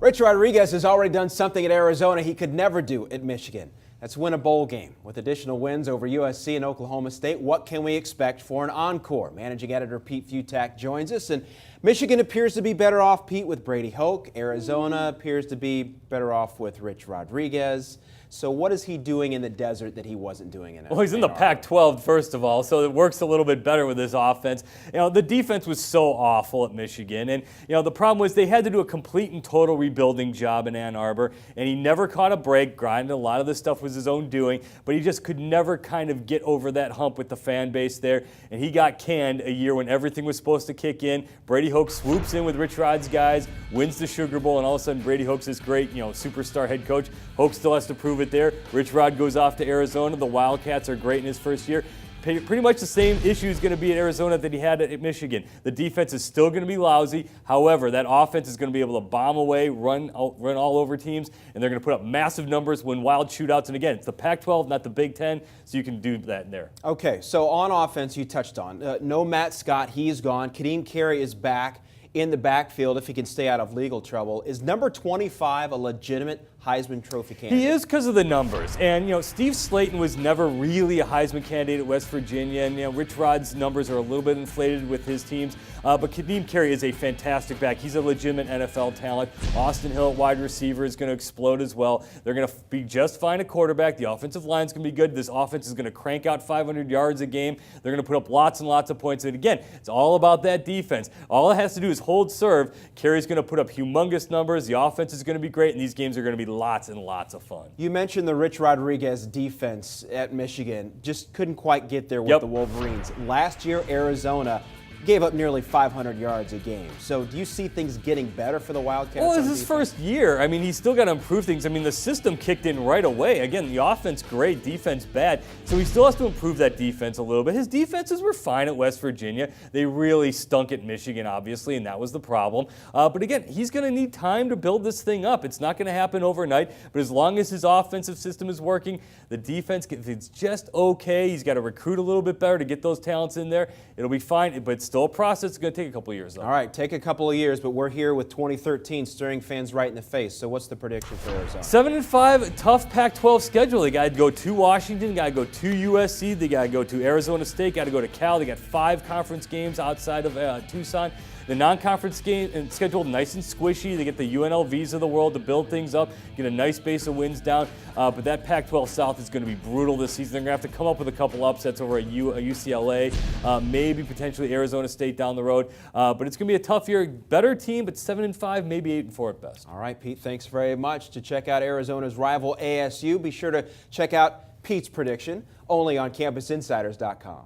Rich Rodriguez has already done something at Arizona he could never do at Michigan. That's win a bowl game. With additional wins over USC and Oklahoma State, what can we expect for an encore? Managing editor Pete Futak joins us, and Michigan appears to be better off, Pete, with Brady Hoke. Arizona appears to be better off with Rich Rodriguez. So what is he doing in the desert that he wasn't doing in Well, he's in the Pac-12, first of all, so it works a little bit better with his offense. The defense was so awful at Michigan, and, the problem was they had to do a complete and total rebuilding job in Ann Arbor, and he never caught a break, grinded. A lot of this stuff was his own doing, but he just could never kind of get over that hump with the fan base there, and he got canned a year when everything was supposed to kick in. Brady Hoke swoops in with Rich Rod's guys, wins the Sugar Bowl, and all of a sudden Brady Hoke's this great, superstar head coach. Hoke still has to prove it there. Rich Rod goes off to Arizona. The Wildcats are great in his first year. Pretty much the same issue is going to be at Arizona that he had at Michigan. The defense is still going to be lousy. However, that offense is going to be able to bomb away, run all over teams, and they're going to put up massive numbers, win wild shootouts. And again, it's the Pac-12, not the Big Ten, so you can do that in there. Okay, so on offense, you touched on. No Matt Scott, he's gone. Carey is back in the backfield if he can stay out of legal trouble. Is number 25 a legitimate Heisman Trophy candidate? He is, because of the numbers. And, Steve Slayton was never really a Heisman candidate at West Virginia. And, Rich Rod's numbers are a little bit inflated with his teams. But Carey is a fantastic back. He's a legitimate NFL talent. Austin Hill at wide receiver is going to explode as well. They're going to be just fine at quarterback. The offensive line is going to be good. This offense is going to crank out 500 yards a game. They're going to put up lots and lots of points. And again, it's all about that defense. All it has to do is hold serve. Carey's going to put up humongous numbers. The offense is going to be great, and these games are going to be lots and lots of fun. You mentioned the Rich Rodriguez defense at Michigan. Just couldn't quite get there with the Wolverines. Last year, Arizona gave up nearly 500 yards a game. So do you see things getting better for the Wildcats? Well, it's his first year. I mean, he's still got to improve things. I mean, the system kicked in right away. Again, the offense great, defense bad. So he still has to improve that defense a little bit. His defenses were fine at West Virginia. They really stunk at Michigan, obviously, and that was the problem. But again, he's going to need time to build this thing up. It's not going to happen overnight. But as long as his offensive system is working, the defense, if it's just okay, he's got to recruit a little bit better to get those talents in there. It'll be fine, but it's still a process. It's going to take a couple of years, though. All right, take a couple of years, but we're here with 2013 staring fans right in the face. So what's the prediction for Arizona? 7-5, tough Pac-12 schedule. They got to go to Washington, got to go to USC, they got to go to Arizona State, got to go to Cal. They got 5 conference games outside of Tucson. The non-conference game scheduled nice and squishy. They get the UNLVs of the world to build things up, get a nice base of wins down. But that Pac-12 South is going to be brutal this season. They're going to have to come up with a couple upsets over a UCLA, maybe potentially Arizona State down the road. But it's going to be a tough year. Better team, but 7-5, maybe 8-4 at best. All right, Pete, thanks very much. To check out Arizona's rival ASU, be sure to check out Pete's prediction only on CampusInsiders.com.